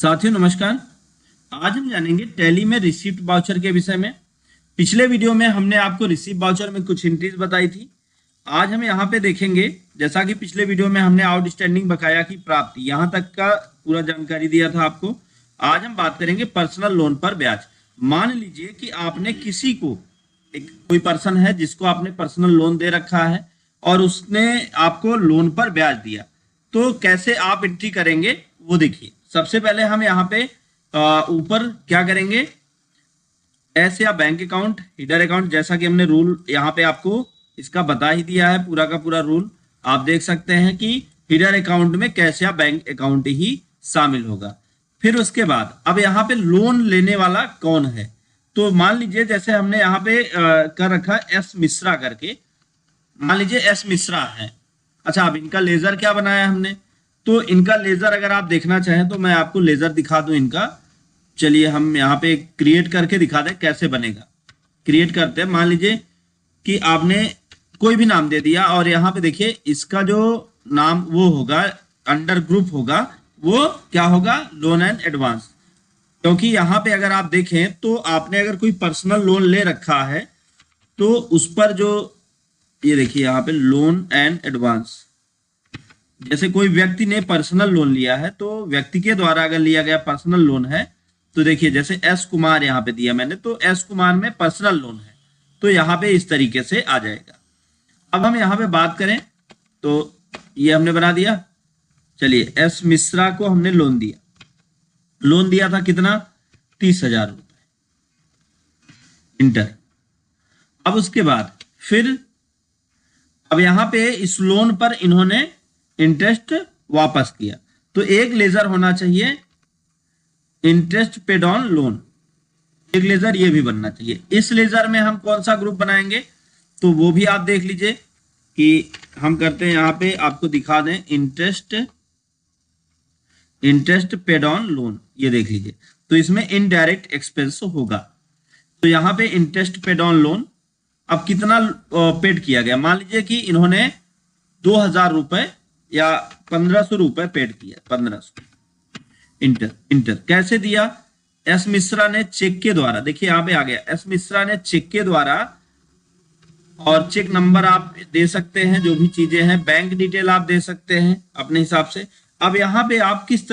साथियों नमस्कार। आज हम जानेंगे टैली में रिसीप्ट वाउचर के विषय में। पिछले वीडियो में हमने आपको रिसीप्ट वाउचर में कुछ एंट्रीज बताई थी। आज हम यहाँ पे देखेंगे, जैसा कि पिछले वीडियो में हमने आउटस्टैंडिंग बकाया की प्राप्ति यहाँ तक का पूरा जानकारी दिया था आपको। आज हम बात करेंगे पर्सनल लोन पर ब्याज। मान लीजिए कि आपने किसी को, कोई पर्सन है जिसको आपने पर्सनल लोन दे रखा है और उसने आपको लोन पर ब्याज दिया, तो कैसे आप एंट्री करेंगे वो देखिए। सबसे पहले हम यहाँ पे ऊपर क्या करेंगे, एस या बैंक अकाउंट, हीडर अकाउंट, जैसा कि हमने रूल यहाँ पे आपको इसका बता ही दिया है, पूरा का पूरा रूल आप देख सकते हैं कि हीडर अकाउंट में कैश या बैंक अकाउंट ही शामिल होगा। फिर उसके बाद अब यहाँ पे लोन लेने वाला कौन है, तो मान लीजिए जैसे हमने यहाँ पे कर रखा एस मिश्रा करके, मान लीजिए एस मिश्रा है। अच्छा, अब इनका लेजर क्या बनाया हमने, तो इनका लेजर अगर आप देखना चाहें तो मैं आपको लेजर दिखा दूं इनका। चलिए हम यहाँ पे क्रिएट करके दिखा दें कैसे बनेगा। क्रिएट करते हैं, मान लीजिए कि आपने कोई भी नाम दे दिया और यहाँ पे देखिए इसका जो नाम वो होगा, अंडर ग्रुप होगा, वो क्या होगा, लोन एंड एडवांस। क्योंकि यहाँ पे अगर आप देखें तो आपने अगर कोई पर्सनल लोन ले रखा है तो उस पर जो ये देखिए यहाँ पे लोन एंड एडवांस, जैसे कोई व्यक्ति ने पर्सनल लोन लिया है तो व्यक्ति के द्वारा अगर लिया गया पर्सनल लोन है तो देखिए जैसे एस कुमार यहाँ पे दिया मैंने, तो एस कुमार में पर्सनल लोन है, तो यहाँ पे इस तरीके से आ जाएगा। अब हम यहाँ पे बात करें तो ये हमने बना दिया। चलिए एस मिश्रा को हमने लोन दिया था कितना, 30,000 रुपए, इंटर। अब उसके बाद फिर अब यहाँ पे इस लोन पर इन्होंने इंटरेस्ट वापस किया, तो एक लेजर होना चाहिए इंटरेस्ट पेड ऑन लोन, एक लेजर ये भी बनना चाहिए। इस लेजर में हम कौन सा ग्रुप बनाएंगे तो वो भी आप देख लीजिए कि हम करते हैं, यहाँ पे आपको दिखा दें इंटरेस्ट पेड ऑन लोन, ये देख लीजिए, तो इसमें इनडायरेक्ट एक्सपेंस होगा। तो यहाँ पे इंटरेस्ट पेड ऑन लोन अब कितना पेड किया गया, मान लीजिए कि इन्होंने 2,000 रुपए या 1,500 रुपए पेड किया, 1,500, इंटर कैसे दिया, एस मिश्रा ने चेक के द्वारा, देखिए यहाँ पे आ गया, एस मिश्रा ने चेक के द्वारा, और चेक नंबर आप दे सकते हैं, जो भी चीजें हैं, बैंक डिटेल आप दे सकते हैं अपने हिसाब से। अब यहाँ पे आप किस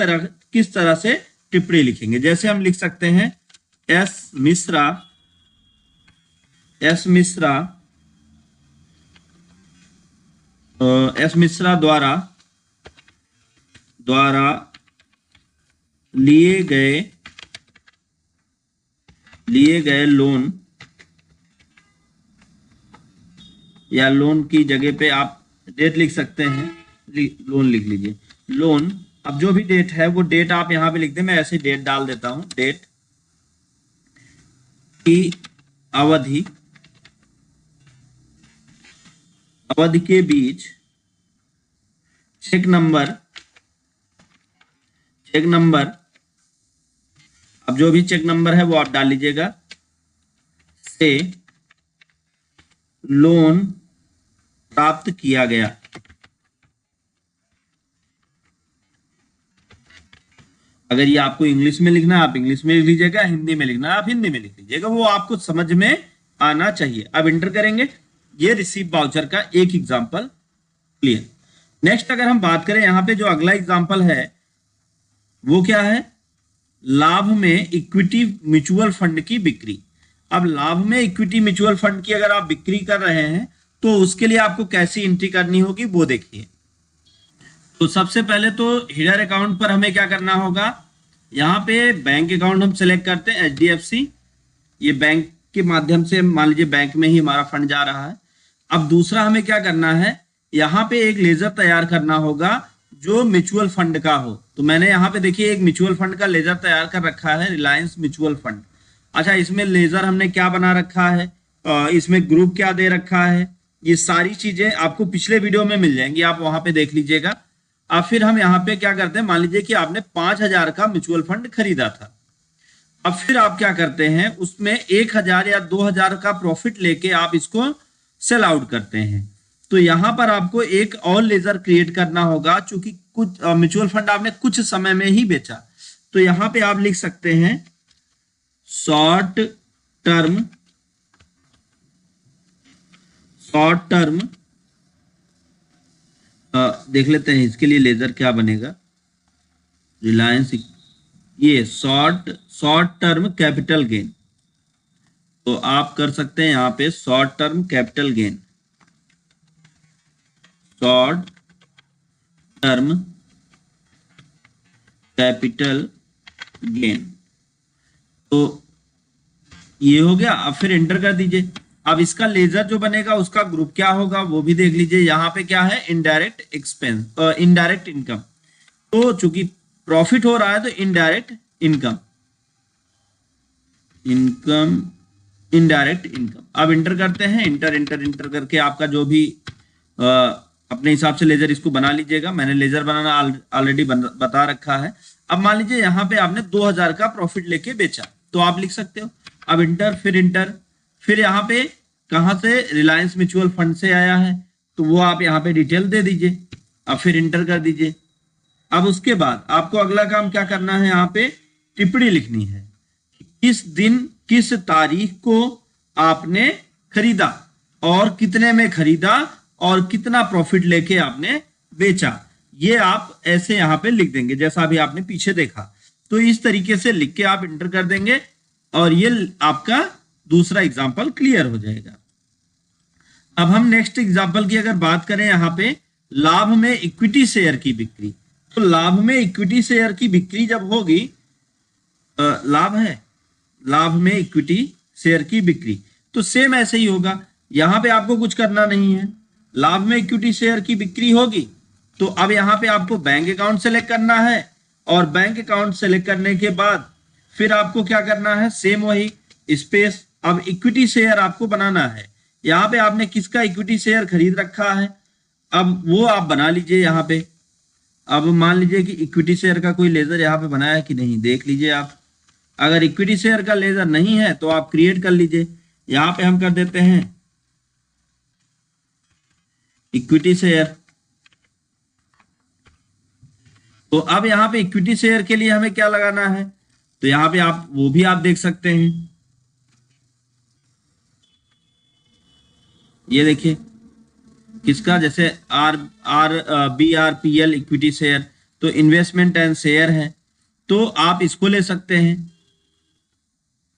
तरह से टिप्पणी लिखेंगे, जैसे हम लिख सकते हैं एस मिश्रा द्वारा लिए गए लोन, या लोन की जगह पे आप डेट लिख सकते हैं, लोन लिख लीजिए, लोन। अब जो भी डेट है वो डेट आप यहां पे लिख दें, मैं ऐसे डेट डाल देता हूं, डेट की अवधि के बीच चेक नंबर, अब जो भी चेक नंबर है वो आप डाल लीजिएगा, से लोन प्राप्त किया गया। अगर ये आपको इंग्लिश में लिखना है आप इंग्लिश में लिख लीजिएगा, हिंदी में लिखना है आप हिंदी में लिख लीजिएगा, वो आपको समझ में आना चाहिए। अब इंटर करेंगे, ये रिसीप्ट वाउचर का एक एग्जांपल क्लियर। नेक्स्ट अगर हम बात करें, यहाँ पे जो अगला एग्जांपल है वो क्या है, लाभ में इक्विटी म्यूचुअल फंड की बिक्री। अब लाभ में इक्विटी म्यूचुअल फंड की अगर आप बिक्री कर रहे हैं तो उसके लिए आपको कैसी एंट्री करनी होगी वो देखिए। तो सबसे पहले तो हीडर अकाउंट पर हमें क्या करना होगा, यहाँ पे बैंक अकाउंट हम सिलेक्ट करते हैं HDFC, ये बैंक के माध्यम से मान लीजिए बैंक में ही हमारा फंड जा रहा है। अब दूसरा हमें क्या करना है, यहाँ पे एक लेजर तैयार करना होगा जो म्यूचुअल फंड का हो। तो मैंने यहाँ पे देखिए एक म्यूचुअल फंड का लेजर तैयार कर रखा है, रिलायंस म्यूचुअल फंड। अच्छा, इसमें लेजर हमने क्या बना रखा है, इसमें ग्रुप क्या दे रखा है, ये सारी चीजें आपको पिछले वीडियो में मिल जाएंगी, आप वहां पे देख लीजिएगा। अब फिर हम यहाँ पे क्या करते हैं, मान लीजिए कि आपने 5,000 का म्यूचुअल फंड खरीदा था। अब फिर आप क्या करते हैं, उसमें 1,000 या 2,000 का प्रॉफिट लेके आप इसको सेल आउट करते हैं। तो यहां पर आपको एक और लेजर क्रिएट करना होगा, चूंकि कुछ म्यूचुअल फंड आपने कुछ समय में ही बेचा, तो यहां पे आप लिख सकते हैं शॉर्ट टर्म देख लेते हैं इसके लिए लेजर क्या बनेगा। रिलायंस, ये शॉर्ट टर्म कैपिटल गेन, तो आप कर सकते हैं यहां पे short term capital gain, short term capital gain. तो ये हो गया। अब फिर एंटर कर दीजिए। अब इसका लेजर जो बनेगा उसका ग्रुप क्या होगा वो भी देख लीजिए। यहाँ पे क्या है, इनडायरेक्ट एक्सपेंस, इनडायरेक्ट इनकम। तो चूंकि प्रॉफिट हो रहा है तो इनडायरेक्ट इनकम, इनडायरेक्ट इनकम। अब इंटर करते हैं, इंटर करके आपका जो भी अपने हिसाब से लेजर इसको बना लीजिएगा। मैंने लेजर बनाना ऑलरेडी बता रखा है। अब मान लीजिए यहाँ पे आपने 2000 का प्रॉफिट लेके बेचा, तो आप लिख सकते हो। अब इंटर, फिर यहाँ पे कहां से, रिलायंस म्यूचुअल फंड से आया है, तो वो आप यहाँ पे डिटेल दे दीजिए। अब फिर इंटर कर दीजिए। अब उसके बाद आपको अगला काम क्या करना है, यहाँ पे टिप्पणी लिखनी है। किस दिन किस तारीख को आपने खरीदा और कितने में खरीदा और कितना प्रॉफिट लेके आपने बेचा, ये आप ऐसे यहाँ पे लिख देंगे जैसा अभी आपने पीछे देखा। तो इस तरीके से लिख के आप इंटर कर देंगे और ये आपका दूसरा एग्जाम्पल क्लियर हो जाएगा। अब हम नेक्स्ट एग्जाम्पल की अगर बात करें, यहाँ पे लाभ में इक्विटी शेयर की बिक्री। तो लाभ में इक्विटी शेयर की बिक्री जब होगी, लाभ में इक्विटी शेयर की बिक्री, तो सेम ऐसे ही होगा। यहां पे आपको कुछ करना नहीं है। लाभ में इक्विटी शेयर की बिक्री होगी तो अब यहां पे आपको बैंक अकाउंट सेलेक्ट करना है और बैंक अकाउंट सेलेक्ट करने के बाद फिर आपको क्या करना है, सेम वही स्पेस। अब इक्विटी शेयर आपको बनाना है। यहाँ पे आपने किसका इक्विटी शेयर खरीद रखा है, अब वो आप बना लीजिए यहाँ पे। अब मान लीजिए कि इक्विटी शेयर का कोई लेजर यहाँ पे बनाया है कि नहीं, देख लीजिए आप। अगर इक्विटी शेयर का लेजर नहीं है तो आप क्रिएट कर लीजिए। यहाँ पे हम कर देते हैं इक्विटी शेयर। तो अब यहाँ पे इक्विटी शेयर के लिए हमें क्या लगाना है, तो यहाँ पे आप वो भी आप देख सकते हैं। ये देखिए किसका, जैसे BRPL इक्विटी शेयर, तो इन्वेस्टमेंट एंड शेयर है, तो आप इसको ले सकते हैं।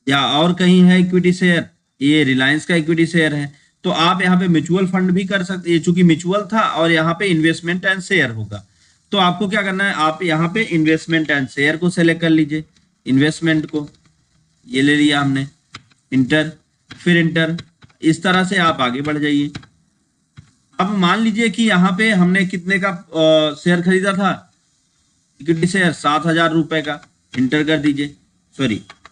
या और कहीं है इक्विटी शेयर, ये रिलायंस का इक्विटी शेयर है, तो आप यहाँ पे म्यूचुअल फंड भी कर सकते हैं। चूंकि म्यूचुअल था और यहाँ पे इन्वेस्टमेंट एंड शेयर होगा, तो आपको क्या करना है, आप यहाँ पे इन्वेस्टमेंट एंड शेयर को सेलेक्ट कर लीजिए। इन्वेस्टमेंट को ये ले लिया हमने, इंटर, फिर इंटर। इस तरह से आप आगे बढ़ जाइए। अब मान लीजिए कि यहाँ पे हमने कितने का शेयर खरीदा था, इक्विटी शेयर 7000 रुपए का, इंटर कर दीजिए,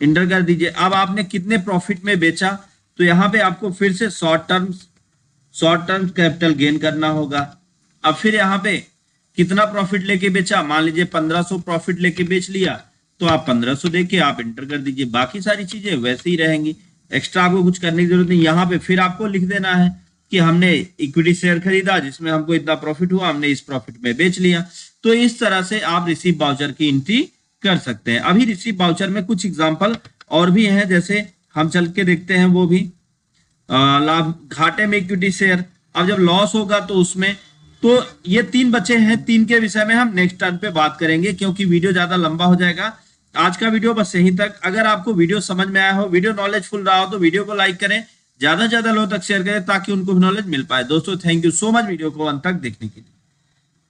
इंटर कर दीजिए। अब आपने कितने प्रॉफिट में बेचा, तो यहाँ पे आपको फिर से शॉर्ट टर्म कैपिटल गेन करना होगा। अब फिर यहाँ पे कितना प्रॉफिट लेके बेचा, मान लीजिए 1500 प्रॉफिट लेके बेच लिया, तो आप 1500 देके आप इंटर कर दीजिए। बाकी सारी चीजें वैसे ही रहेंगी, एक्स्ट्रा आपको कुछ करने की जरूरत नहीं। यहाँ पे फिर आपको लिख देना है कि हमने इक्विटी शेयर खरीदा जिसमें हमको इतना प्रॉफिट हुआ, हमने इस प्रॉफिट में बेच लिया। तो इस तरह से आप रिसीव वाउचर की एंट्री कर सकते हैं। अभी रिसीव वाउचर में कुछ एग्जांपल और भी हैं, जैसे हम चल के देखते हैं वो भी। लाभ, घाटे में इक्विटी शेयर, अब जब लॉस होगा तो उसमें, तो ये 3 बचे हैं। 3 के विषय में हम नेक्स्ट टर्न पे बात करेंगे क्योंकि वीडियो ज्यादा लंबा हो जाएगा। आज का वीडियो बस यहीं तक। अगर आपको वीडियो समझ में आया हो, वीडियो नॉलेजफुल रहा हो, तो वीडियो को लाइक करें, ज्यादा से ज्यादा लोगों तक शेयर करें ताकि उनको भी नॉलेज मिल पाए। दोस्तों thank you so much video को अंत तक देखने के लिए।